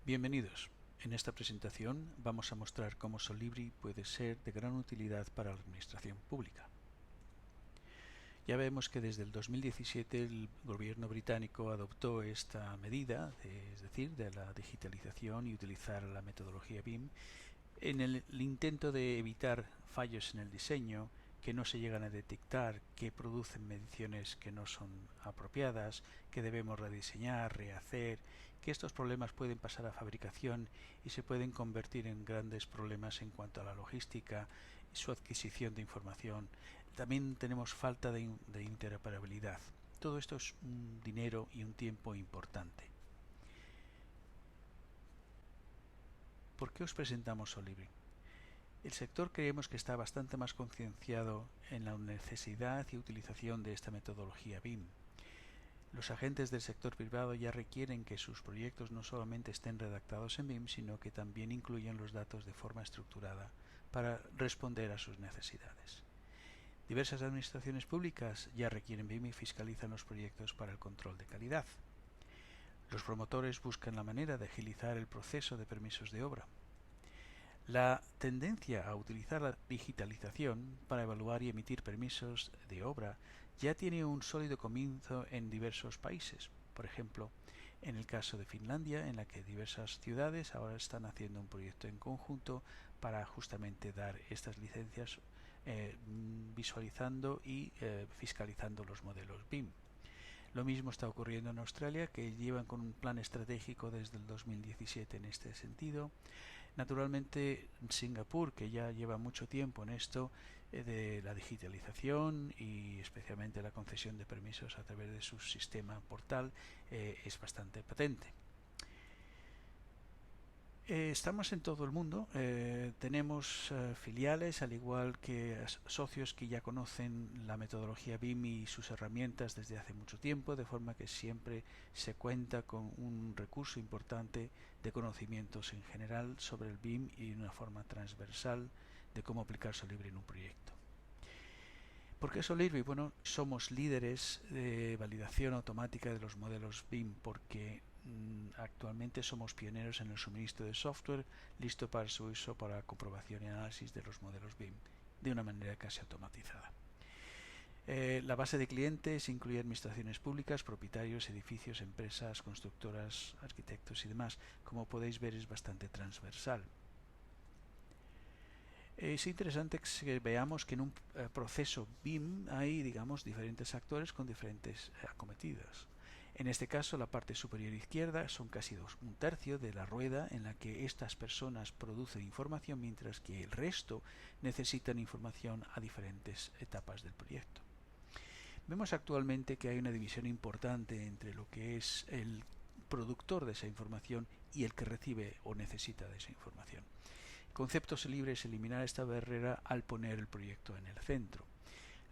Bienvenidos. En esta presentación vamos a mostrar cómo Solibri puede ser de gran utilidad para la administración pública. Ya vemos que desde el 2017 el gobierno británico adoptó esta medida, es decir, de la digitalización y utilizar la metodología BIM, en el intento de evitar fallos en el diseño, que no se llegan a detectar, que producen mediciones que no son apropiadas, que debemos rediseñar, rehacer, que estos problemas pueden pasar a fabricación y se pueden convertir en grandes problemas en cuanto a la logística y su adquisición de información. También tenemos falta de interoperabilidad. Todo esto es un dinero y un tiempo importante. ¿Por qué os presentamos Solibri? El sector creemos que está bastante más concienciado en la necesidad y utilización de esta metodología BIM. Los agentes del sector privado ya requieren que sus proyectos no solamente estén redactados en BIM, sino que también incluyan los datos de forma estructurada para responder a sus necesidades. Diversas administraciones públicas ya requieren BIM y fiscalizan los proyectos para el control de calidad. Los promotores buscan la manera de agilizar el proceso de permisos de obra. La tendencia a utilizar la digitalización para evaluar y emitir permisos de obra ya tiene un sólido comienzo en diversos países. Por ejemplo, en el caso de Finlandia, en la que diversas ciudades ahora están haciendo un proyecto en conjunto para justamente dar estas licencias, visualizando y fiscalizando los modelos BIM. Lo mismo está ocurriendo en Australia, que llevan con un plan estratégico desde el 2017 en este sentido. Naturalmente, Singapur, que ya lleva mucho tiempo en esto de la digitalización y especialmente la concesión de permisos a través de su sistema portal, es bastante patente. Estamos en todo el mundo, tenemos filiales al igual que socios que ya conocen la metodología BIM y sus herramientas desde hace mucho tiempo, de forma que siempre se cuenta con un recurso importante de conocimientos en general sobre el BIM y una forma transversal de cómo aplicar Solibri en un proyecto. ¿Por qué Solibri? Bueno, somos líderes de validación automática de los modelos BIM porque actualmente somos pioneros en el suministro de software listo para su uso para comprobación y análisis de los modelos BIM de una manera casi automatizada. La base de clientes incluye administraciones públicas, propietarios, edificios, empresas, constructoras, arquitectos y demás. Como podéis ver, es bastante transversal. Es interesante que veamos que en un proceso BIM hay, digamos, diferentes actores con diferentes acometidas. En este caso, la parte superior izquierda son casi un tercio de la rueda en la que estas personas producen información, mientras que el resto necesitan información a diferentes etapas del proyecto. Vemos actualmente que hay una división importante entre lo que es el productor de esa información y el que recibe o necesita de esa información. Concepto Solibri es eliminar esta barrera al poner el proyecto en el centro.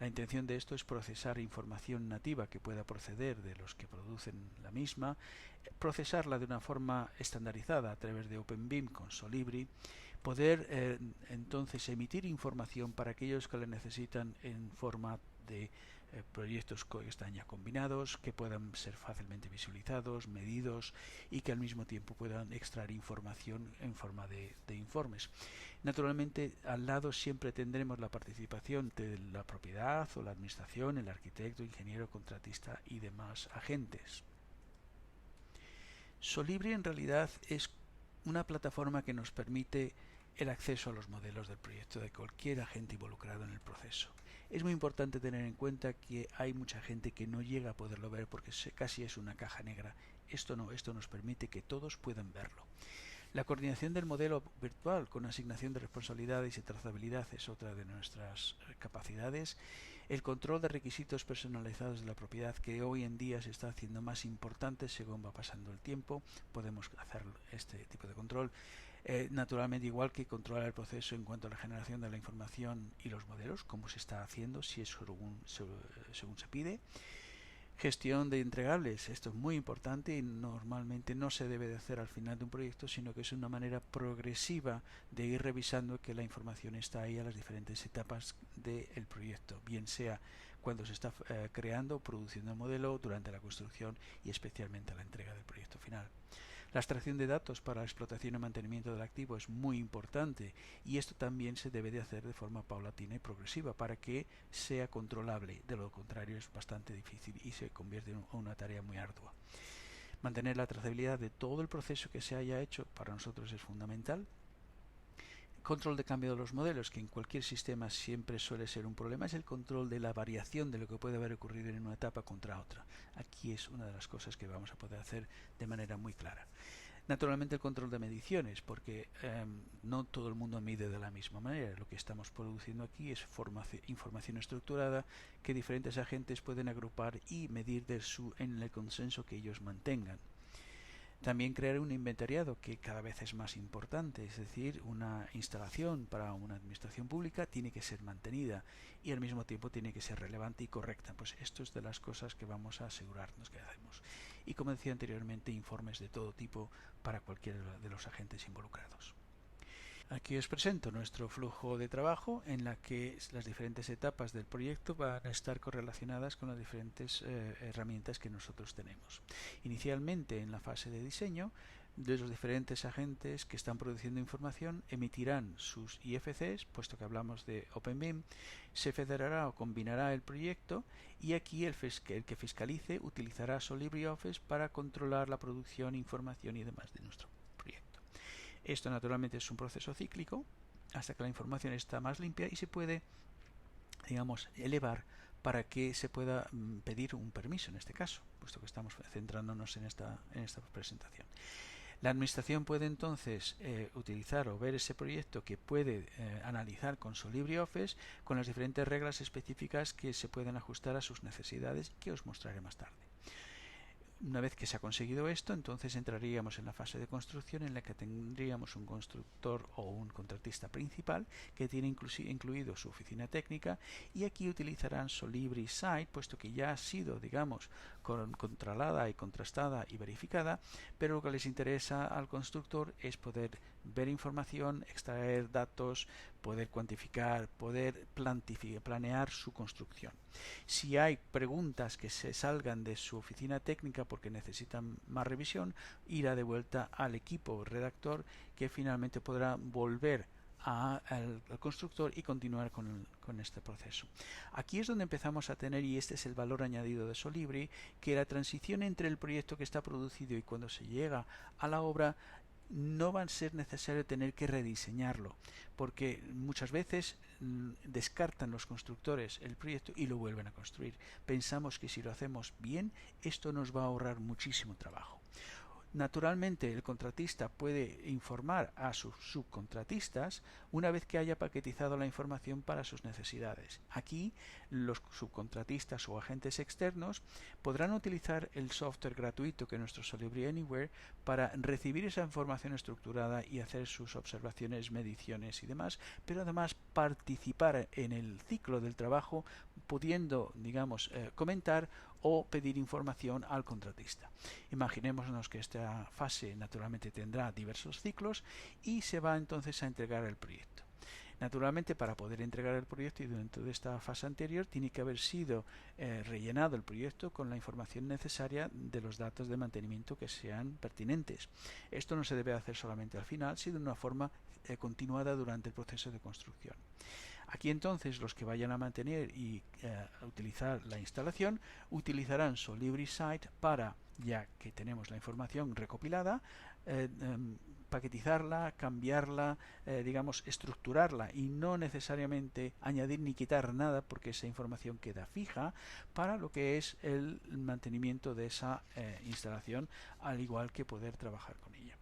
La intención de esto es procesar información nativa que pueda proceder de los que producen la misma, procesarla de una forma estandarizada a través de OpenBIM con Solibri, poder entonces emitir información para aquellos que la necesitan en forma de proyectos que están ya combinados, que puedan ser fácilmente visualizados, medidos y que al mismo tiempo puedan extraer información en forma de informes. Naturalmente, al lado siempre tendremos la participación de la propiedad o la administración, el arquitecto, ingeniero, contratista y demás agentes. Solibri en realidad es una plataforma que nos permite el acceso a los modelos del proyecto de cualquier agente involucrado en el proceso. Es muy importante tener en cuenta que hay mucha gente que no llega a poderlo ver porque casi es una caja negra. Esto no, esto nos permite que todos puedan verlo. La coordinación del modelo virtual con asignación de responsabilidades y trazabilidad es otra de nuestras capacidades. El control de requisitos personalizados de la propiedad, que hoy en día se está haciendo más importante según va pasando el tiempo, podemos hacer este tipo de control. Naturalmente, igual que controlar el proceso en cuanto a la generación de la información y los modelos, como se está haciendo, si es según se pide. Gestión de entregables, esto es muy importante y normalmente no se debe de hacer al final de un proyecto, sino que es una manera progresiva de ir revisando que la información está ahí a las diferentes etapas del proyecto, bien sea cuando se está creando o produciendo el modelo, durante la construcción y especialmente a la entrega del proyecto final. La extracción de datos para la explotación y mantenimiento del activo es muy importante y esto también se debe de hacer de forma paulatina y progresiva para que sea controlable. De lo contrario es bastante difícil y se convierte en una tarea muy ardua. Mantener la trazabilidad de todo el proceso que se haya hecho para nosotros es fundamental. Control de cambio de los modelos, que en cualquier sistema siempre suele ser un problema, es el control de la variación de lo que puede haber ocurrido en una etapa contra otra. Aquí es una de las cosas que vamos a poder hacer de manera muy clara. Naturalmente el control de mediciones, porque no todo el mundo mide de la misma manera. Lo que estamos produciendo aquí es información estructurada que diferentes agentes pueden agrupar y medir en el consenso que ellos mantengan. También crear un inventariado, que cada vez es más importante, es decir, una instalación para una administración pública tiene que ser mantenida y al mismo tiempo tiene que ser relevante y correcta. Pues esto es de las cosas que vamos a asegurarnos que hacemos. Y como decía anteriormente, informes de todo tipo para cualquiera de los agentes involucrados. Aquí os presento nuestro flujo de trabajo en la que las diferentes etapas del proyecto van a estar correlacionadas con las diferentes herramientas que nosotros tenemos. Inicialmente, en la fase de diseño, de los diferentes agentes que están produciendo información emitirán sus IFCs, puesto que hablamos de OpenBIM, se federará o combinará el proyecto y aquí el que fiscalice utilizará LibreOffice para controlar la producción, información y demás de nuestro proyecto. Esto naturalmente es un proceso cíclico hasta que la información está más limpia y se puede, digamos, elevar para que se pueda pedir un permiso en este caso, puesto que estamos centrándonos en esta presentación. La administración puede entonces utilizar o ver ese proyecto que puede analizar con su LibreOffice con las diferentes reglas específicas que se pueden ajustar a sus necesidades, que os mostraré más tarde. Una vez que se ha conseguido esto, entonces entraríamos en la fase de construcción en la que tendríamos un constructor o un contratista principal que tiene incluido su oficina técnica y aquí utilizarán Solibri Site, puesto que ya ha sido, digamos, controlada y contrastada y verificada, pero lo que les interesa al constructor es poder ver información, extraer datos, poder cuantificar, poder planear su construcción. Si hay preguntas que se salgan de su oficina técnica porque necesitan más revisión, irá de vuelta al equipo redactor que finalmente podrá volver al constructor y continuar con este proceso. Aquí es donde empezamos a tener, y este es el valor añadido de Solibri, que la transición entre el proyecto que está producido y cuando se llega a la obra no va a ser necesario tener que rediseñarlo, porque muchas veces descartan los constructores el proyecto y lo vuelven a construir. Pensamos que si lo hacemos bien, esto nos va a ahorrar muchísimo trabajo. Naturalmente, el contratista puede informar a sus subcontratistas una vez que haya paquetizado la información para sus necesidades. Aquí, los subcontratistas o agentes externos podrán utilizar el software gratuito que es nuestro Solibri Anywhere para recibir esa información estructurada y hacer sus observaciones, mediciones y demás, pero además participar en el ciclo del trabajo, pudiendo, digamos, comentar o pedir información al contratista. Imaginémonos que esta fase naturalmente tendrá diversos ciclos y se va entonces a entregar el proyecto. Naturalmente, para poder entregar el proyecto y dentro de esta fase anterior tiene que haber sido rellenado el proyecto con la información necesaria de los datos de mantenimiento que sean pertinentes. Esto no se debe hacer solamente al final, sino de una forma continuada durante el proceso de construcción. Aquí entonces los que vayan a mantener y utilizar la instalación utilizarán Solibri Site para, ya que tenemos la información recopilada, paquetizarla, cambiarla, digamos, estructurarla y no necesariamente añadir ni quitar nada porque esa información queda fija para lo que es el mantenimiento de esa instalación, al igual que poder trabajar con ella.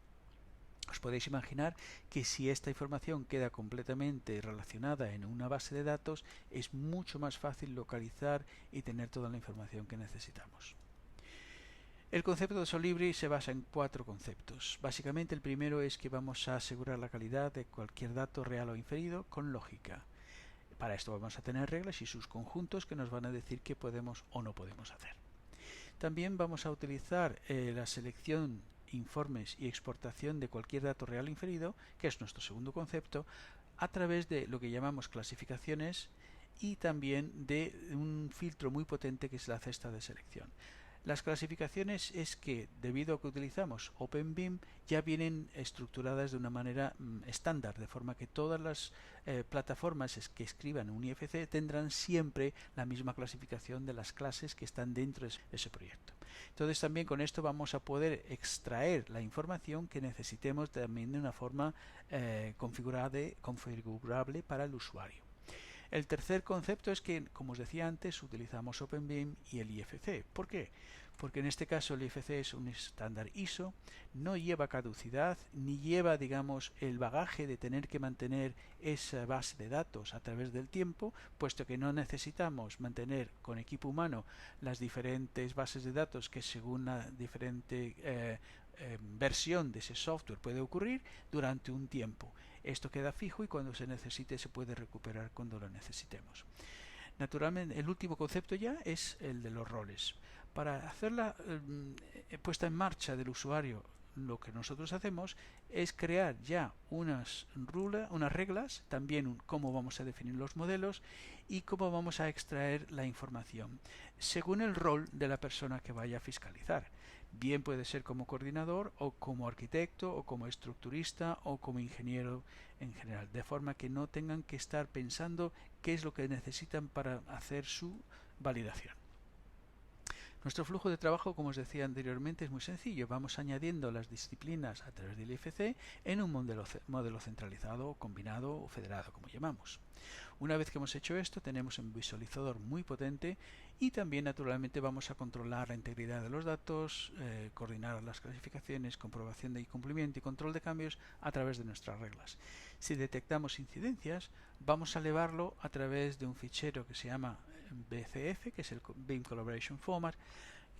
Os podéis imaginar que si esta información queda completamente relacionada en una base de datos, es mucho más fácil localizar y tener toda la información que necesitamos. El concepto de Solibri se basa en 4 conceptos. Básicamente el primero es que vamos a asegurar la calidad de cualquier dato real o inferido con lógica. Para esto vamos a tener reglas y sus conjuntos que nos van a decir qué podemos o no podemos hacer. También vamos a utilizar la selección, informes y exportación de cualquier dato real o inferido, que es nuestro segundo concepto, a través de lo que llamamos clasificaciones y también de un filtro muy potente que es la cesta de selección. Las clasificaciones es que, debido a que utilizamos OpenBIM, ya vienen estructuradas de una manera estándar, de forma que todas las plataformas que escriban un IFC tendrán siempre la misma clasificación de las clases que están dentro de ese proyecto. Entonces también con esto vamos a poder extraer la información que necesitemos también de una forma configurable para el usuario. El tercer concepto es que, como os decía antes, utilizamos OpenBIM y el IFC. ¿Por qué? Porque en este caso el IFC es un estándar ISO, no lleva caducidad, ni lleva, digamos, el bagaje de tener que mantener esa base de datos a través del tiempo, puesto que no necesitamos mantener con equipo humano las diferentes bases de datos que según la diferente versión de ese software puede ocurrir durante un tiempo. Esto queda fijo y cuando se necesite se puede recuperar cuando lo necesitemos. Naturalmente, el último concepto ya es el de los roles. Para hacer la puesta en marcha del usuario, lo que nosotros hacemos es crear ya unas reglas, también cómo vamos a definir los modelos y cómo vamos a extraer la información, según el rol de la persona que vaya a fiscalizar. Bien puede ser como coordinador o como arquitecto o como estructurista o como ingeniero en general, de forma que no tengan que estar pensando qué es lo que necesitan para hacer su validación. Nuestro flujo de trabajo, como os decía anteriormente, es muy sencillo. Vamos añadiendo las disciplinas a través del IFC en un modelo centralizado, combinado o federado, como llamamos. Una vez que hemos hecho esto, tenemos un visualizador muy potente y también, naturalmente, vamos a controlar la integridad de los datos, coordinar las clasificaciones, comprobación de incumplimiento y control de cambios a través de nuestras reglas. Si detectamos incidencias, vamos a elevarlo a través de un fichero que se llama BCF, que es el BIM Collaboration Format,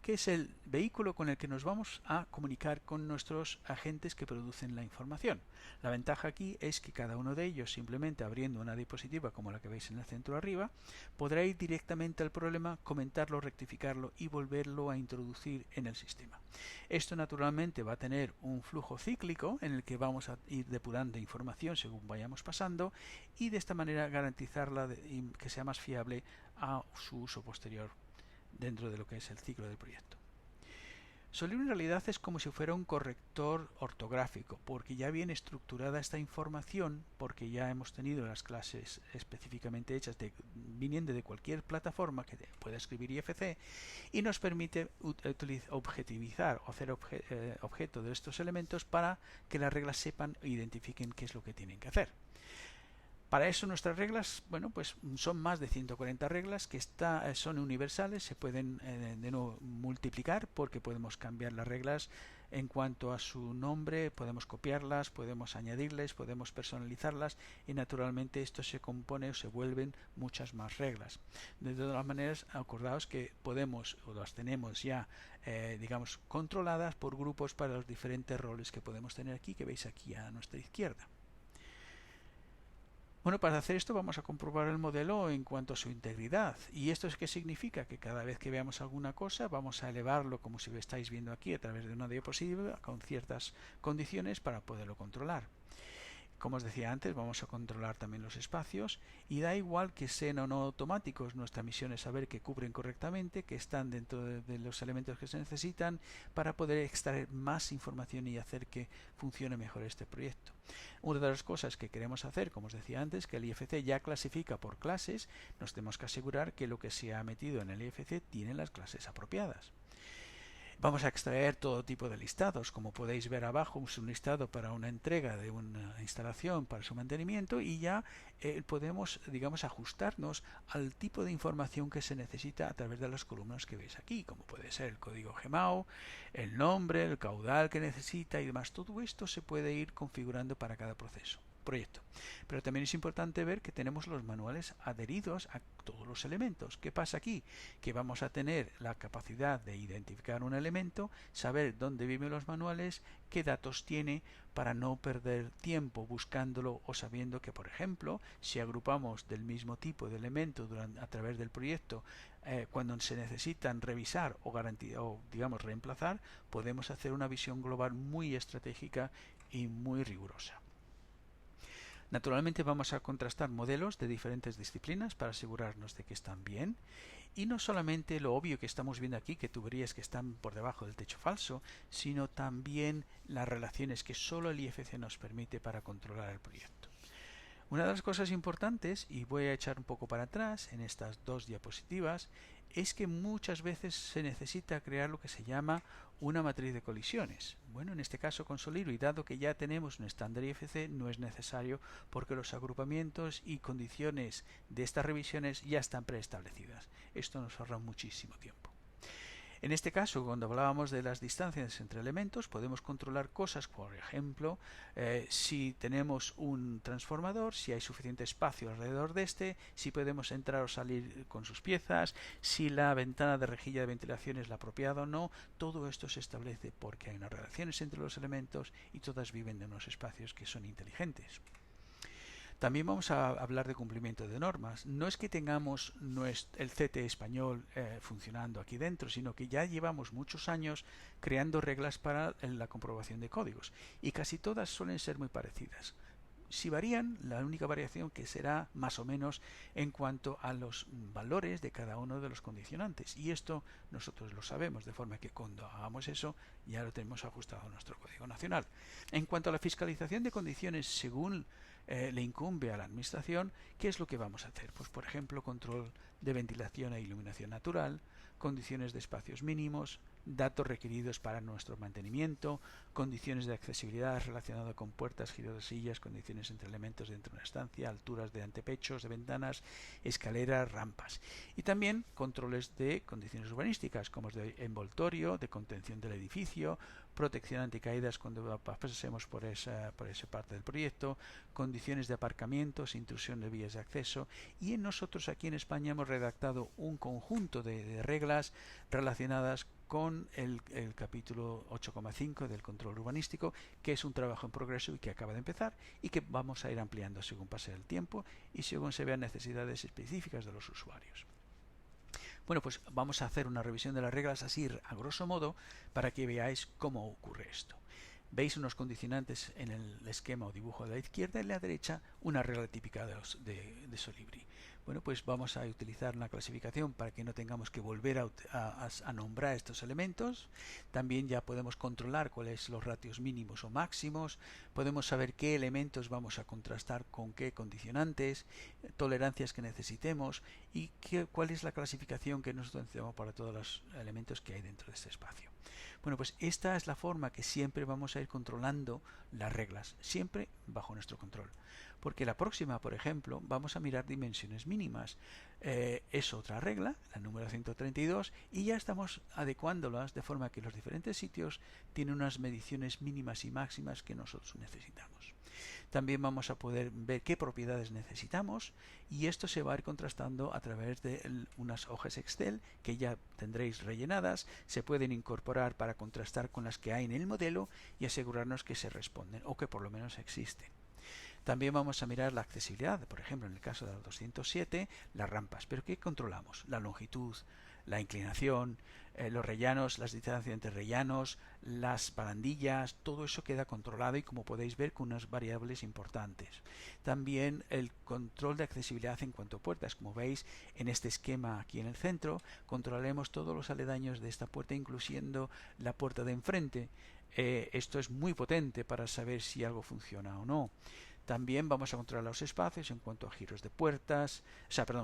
que es el vehículo con el que nos vamos a comunicar con nuestros agentes que producen la información. La ventaja aquí es que cada uno de ellos, simplemente abriendo una diapositiva como la que veis en el centro arriba, podrá ir directamente al problema, comentarlo, rectificarlo y volverlo a introducir en el sistema. Esto naturalmente va a tener un flujo cíclico en el que vamos a ir depurando información según vayamos pasando y de esta manera garantizarla que sea más fiable a su uso posterior dentro de lo que es el ciclo del proyecto. Solibri en realidad es como si fuera un corrector ortográfico, porque ya viene estructurada esta información, porque ya hemos tenido las clases específicamente hechas viniendo de cualquier plataforma que pueda escribir IFC y nos permite objetivizar o hacer objeto de estos elementos para que las reglas sepan e identifiquen qué es lo que tienen que hacer. Para eso nuestras reglas, bueno, pues son más de 140 reglas que son universales, se pueden de nuevo multiplicar porque podemos cambiar las reglas en cuanto a su nombre, podemos copiarlas, podemos añadirles, podemos personalizarlas y naturalmente esto se compone o se vuelven muchas más reglas. De todas maneras, acordaos que podemos o las tenemos ya digamos controladas por grupos para los diferentes roles que podemos tener aquí, que veis aquí a nuestra izquierda. Bueno, para hacer esto vamos a comprobar el modelo en cuanto a su integridad. ¿Y esto es qué significa? Que cada vez que veamos alguna cosa vamos a elevarlo como si lo estáis viendo aquí a través de una diapositiva con ciertas condiciones para poderlo controlar. Como os decía antes, vamos a controlar también los espacios y da igual que sean o no automáticos, nuestra misión es saber que cubren correctamente, que están dentro de los elementos que se necesitan para poder extraer más información y hacer que funcione mejor este proyecto. Una de las cosas que queremos hacer, como os decía antes, que el IFC ya clasifica por clases, nos tenemos que asegurar que lo que se ha metido en el IFC tiene las clases apropiadas. Vamos a extraer todo tipo de listados, como podéis ver abajo es un listado para una entrega de una instalación para su mantenimiento y ya podemos, digamos, ajustarnos al tipo de información que se necesita a través de las columnas que veis aquí, como puede ser el código GMAO, el nombre, el caudal que necesita y demás. Todo esto se puede ir configurando para cada proyecto. Pero también es importante ver que tenemos los manuales adheridos a todos los elementos. ¿Qué pasa aquí? Que vamos a tener la capacidad de identificar un elemento, saber dónde viven los manuales, qué datos tiene, para no perder tiempo buscándolo o sabiendo que, por ejemplo, si agrupamos del mismo tipo de elemento a través del proyecto, cuando se necesitan revisar o digamos reemplazar, podemos hacer una visión global muy estratégica y muy rigurosa. Naturalmente vamos a contrastar modelos de diferentes disciplinas para asegurarnos de que están bien, y no solamente lo obvio que estamos viendo aquí, que tuberías que están por debajo del techo falso, sino también las relaciones que solo el IFC nos permite para controlar el proyecto. Una de las cosas importantes, y voy a echar un poco para atrás en estas dos diapositivas, es que muchas veces se necesita crear lo que se llama una matriz de colisiones. Bueno, en este caso con Solibri, dado que ya tenemos un estándar IFC, no es necesario porque los agrupamientos y condiciones de estas revisiones ya están preestablecidas. Esto nos ahorra muchísimo tiempo. En este caso, cuando hablábamos de las distancias entre elementos, podemos controlar cosas, por ejemplo, si tenemos un transformador, si hay suficiente espacio alrededor de este, si podemos entrar o salir con sus piezas, si la ventana de rejilla de ventilación es la apropiada o no. Todo esto se establece porque hay unas relaciones entre los elementos y todas viven en unos espacios que son inteligentes. También vamos a hablar de cumplimiento de normas. No es que tengamos el CT español funcionando aquí dentro, sino que ya llevamos muchos años creando reglas para la comprobación de códigos, y casi todas suelen ser muy parecidas. Si varían, la única variación que será más o menos en cuanto a los valores de cada uno de los condicionantes, y esto nosotros lo sabemos, de forma que cuando hagamos eso ya lo tenemos ajustado a nuestro código nacional. En cuanto a la fiscalización de condiciones según le incumbe a la administración, ¿qué es lo que vamos a hacer? Pues por ejemplo, control de ventilación e iluminación natural, condiciones de espacios mínimos, datos requeridos para nuestro mantenimiento, condiciones de accesibilidad relacionadas con puertas, giros de sillas, condiciones entre elementos dentro de una estancia, alturas de antepechos, de ventanas, escaleras, rampas. Y también controles de condiciones urbanísticas, como es de envoltorio, de contención del edificio, protección anticaídas cuando pasemos por esa parte del proyecto, condiciones de aparcamientos, intrusión de vías de acceso. Y nosotros aquí en España hemos redactado un conjunto de reglas relacionadas con el capítulo 8,5 del control urbanístico, que es un trabajo en progreso y que acaba de empezar, y que vamos a ir ampliando según pase el tiempo y según se vean necesidades específicas de los usuarios. Bueno, pues vamos a hacer una revisión de las reglas así a grosso modo para que veáis cómo ocurre esto. Veis unos condicionantes en el esquema o dibujo de la izquierda, y en la derecha una regla típica de Solibri. Bueno, pues vamos a utilizar una clasificación para que no tengamos que volver a nombrar estos elementos. También ya podemos controlar cuáles son los ratios mínimos o máximos, podemos saber qué elementos vamos a contrastar con qué condicionantes, tolerancias que necesitemos y cuál es la clasificación que nosotros necesitamos para todos los elementos que hay dentro de este espacio. Bueno, pues esta es la forma que siempre vamos a ir controlando las reglas, siempre bajo nuestro control. Porque la próxima, por ejemplo, vamos a mirar dimensiones mínimas. Es otra regla, la número 132, y ya estamos adecuándolas de forma que los diferentes sitios tienen unas mediciones mínimas y máximas que nosotros necesitamos. También vamos a poder ver qué propiedades necesitamos, y esto se va a ir contrastando a través de unas hojas Excel que ya tendréis rellenadas. Se pueden incorporar para contrastar con las que hay en el modelo y asegurarnos que se responden o que por lo menos existen. También vamos a mirar la accesibilidad, por ejemplo en el caso de la 207, las rampas. ¿Pero qué controlamos? La longitud, la inclinación, los rellanos, las distancias entre rellanos, las barandillas, todo eso queda controlado, y como podéis ver con unas variables importantes. También el control de accesibilidad en cuanto a puertas. Como veis en este esquema aquí en el centro, controlaremos todos los aledaños de esta puerta, incluyendo la puerta de enfrente. Esto es muy potente para saber si algo funciona o no. También vamos a controlar los espacios en cuanto a giros de puertas,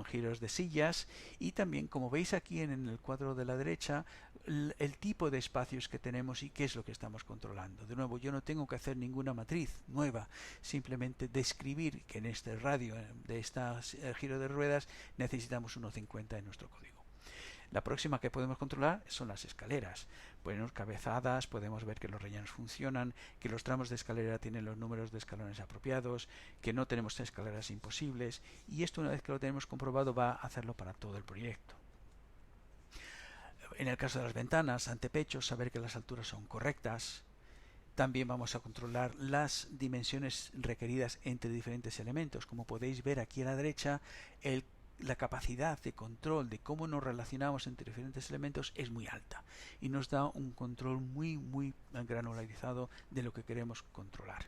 giros de sillas, y también, como veis aquí en el cuadro de la derecha, el tipo de espacios que tenemos y qué es lo que estamos controlando. De nuevo, yo no tengo que hacer ninguna matriz nueva, simplemente describir que en este radio de este giro de ruedas necesitamos 1,50 en nuestro código. La próxima que podemos controlar son las escaleras. Bueno, cabezadas, podemos ver que los rellenos funcionan, que los tramos de escalera tienen los números de escalones apropiados, que no tenemos escaleras imposibles, y esto, una vez que lo tenemos comprobado, va a hacerlo para todo el proyecto. En el caso de las ventanas, antepechos, saber que las alturas son correctas. También vamos a controlar las dimensiones requeridas entre diferentes elementos. Como podéis ver aquí a la derecha, la capacidad de control de cómo nos relacionamos entre diferentes elementos es muy alta y nos da un control muy granularizado de lo que queremos controlar.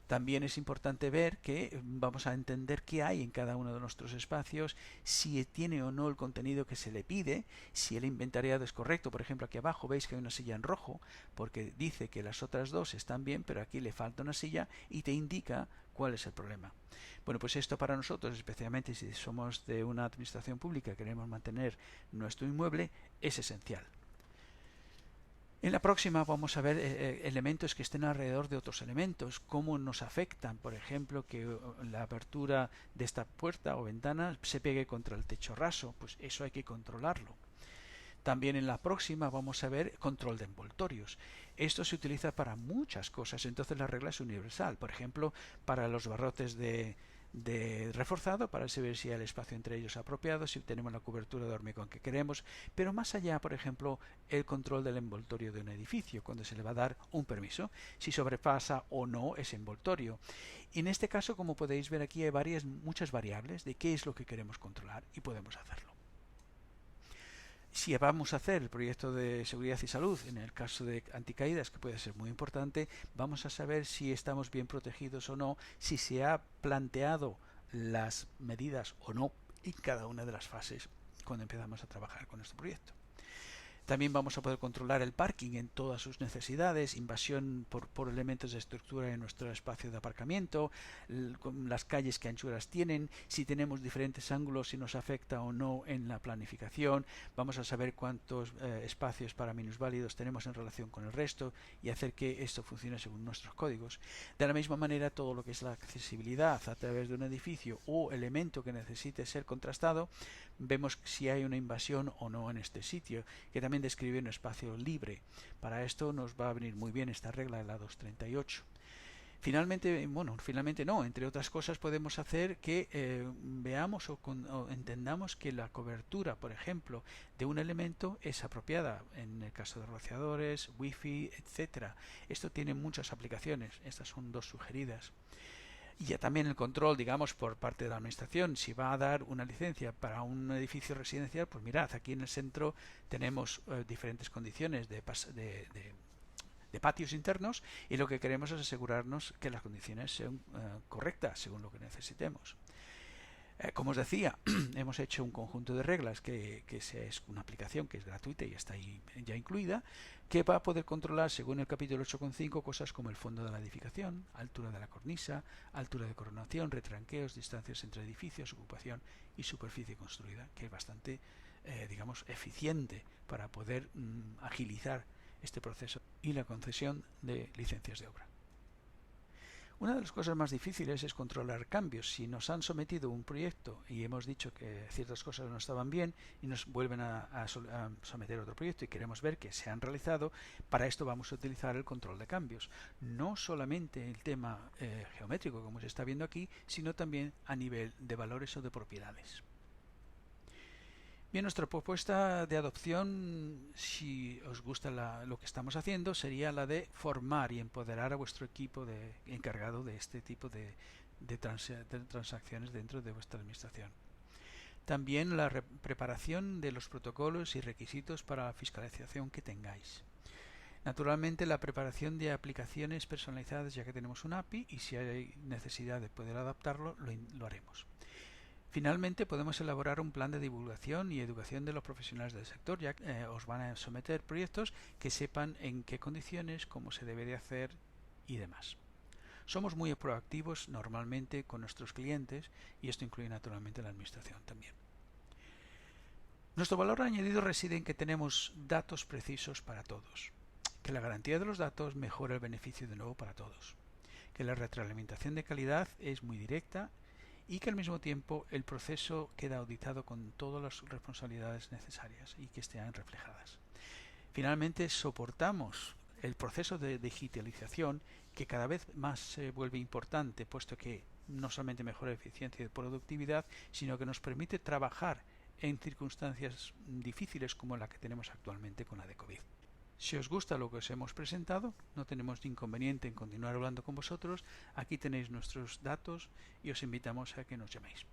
También es importante ver que vamos a entender qué hay en cada uno de nuestros espacios, si tiene o no el contenido que se le pide, si el inventariado es correcto. Por ejemplo, aquí abajo veis que hay una silla en rojo porque dice que las otras dos están bien, pero aquí le falta una silla y te indica cuál es el problema. Bueno, pues esto para nosotros, especialmente si somos de una administración pública y queremos mantener nuestro inmueble, es esencial. En la próxima vamos a ver elementos que estén alrededor de otros elementos, cómo nos afectan, por ejemplo, que la apertura de esta puerta o ventana se pegue contra el techo raso, pues eso hay que controlarlo. También en la próxima vamos a ver control de envoltorios. Esto se utiliza para muchas cosas, entonces la regla es universal. Por ejemplo, para los barrotes de reforzado, para saber si el espacio entre ellos es apropiado, si tenemos la cobertura de hormigón que queremos, pero más allá, por ejemplo, el control del envoltorio de un edificio, cuando se le va a dar un permiso, si sobrepasa o no ese envoltorio. Y en este caso, como podéis ver aquí, hay muchas variables de qué es lo que queremos controlar y podemos hacerlo. Si vamos a hacer el proyecto de seguridad y salud, en el caso de anticaídas, que puede ser muy importante, vamos a saber si estamos bien protegidos o no, si se ha planteado las medidas o no en cada una de las fases cuando empezamos a trabajar con este proyecto. También vamos a poder controlar el parking en todas sus necesidades, invasión por elementos de estructura en nuestro espacio de aparcamiento, las calles que anchuras tienen, si tenemos diferentes ángulos, si nos afecta o no en la planificación. Vamos a saber cuántos espacios para minusválidos tenemos en relación con el resto y hacer que esto funcione según nuestros códigos. De la misma manera, todo lo que es la accesibilidad a través de un edificio o elemento que necesite ser contrastado, vemos si hay una invasión o no en este sitio, que también describe un espacio libre. Para esto nos va a venir muy bien esta regla de la 238. Finalmente no, entre otras cosas podemos hacer que veamos o entendamos que la cobertura, por ejemplo, de un elemento es apropiada en el caso de rociadores, wifi, etcétera. Esto tiene muchas aplicaciones, estas son dos sugeridas. Y ya también el control, digamos, por parte de la administración, si va a dar una licencia para un edificio residencial, pues mirad, aquí en el centro tenemos diferentes condiciones de patios internos y lo que queremos es asegurarnos que las condiciones sean correctas según lo que necesitemos. Como os decía, hemos hecho un conjunto de reglas que es una aplicación que es gratuita y está ahí ya incluida, que va a poder controlar, según el capítulo 8.5, cosas como el fondo de la edificación, altura de la cornisa, altura de coronación, retranqueos, distancias entre edificios, ocupación y superficie construida, que es bastante, digamos, eficiente para poder agilizar este proceso y la concesión de licencias de obra. Una de las cosas más difíciles es controlar cambios. Si nos han sometido un proyecto y hemos dicho que ciertas cosas no estaban bien y nos vuelven a someter otro proyecto y queremos ver que se han realizado, para esto vamos a utilizar el control de cambios. No solamente el tema geométrico, como se está viendo aquí, sino también a nivel de valores o de propiedades. Bien, nuestra propuesta de adopción, si os gusta lo que estamos haciendo, sería la de formar y empoderar a vuestro equipo encargado de este tipo de transacciones dentro de vuestra administración. También la preparación de los protocolos y requisitos para la fiscalización que tengáis. Naturalmente, la preparación de aplicaciones personalizadas, ya que tenemos un API, y si hay necesidad de poder adaptarlo, lo haremos. Finalmente, podemos elaborar un plan de divulgación y educación de los profesionales del sector, ya que os van a someter proyectos que sepan en qué condiciones, cómo se debe de hacer y demás. Somos muy proactivos normalmente con nuestros clientes y esto incluye naturalmente la administración también. Nuestro valor añadido reside en que tenemos datos precisos para todos, que la garantía de los datos mejora el beneficio de nuevo para todos, que la retroalimentación de calidad es muy directa y que al mismo tiempo el proceso queda auditado con todas las responsabilidades necesarias y que estén reflejadas. Finalmente, soportamos el proceso de digitalización que cada vez más se vuelve importante, puesto que no solamente mejora eficiencia y productividad, sino que nos permite trabajar en circunstancias difíciles como la que tenemos actualmente con la de COVID. Si os gusta lo que os hemos presentado, no tenemos inconveniente en continuar hablando con vosotros. Aquí tenéis nuestros datos y os invitamos a que nos llaméis.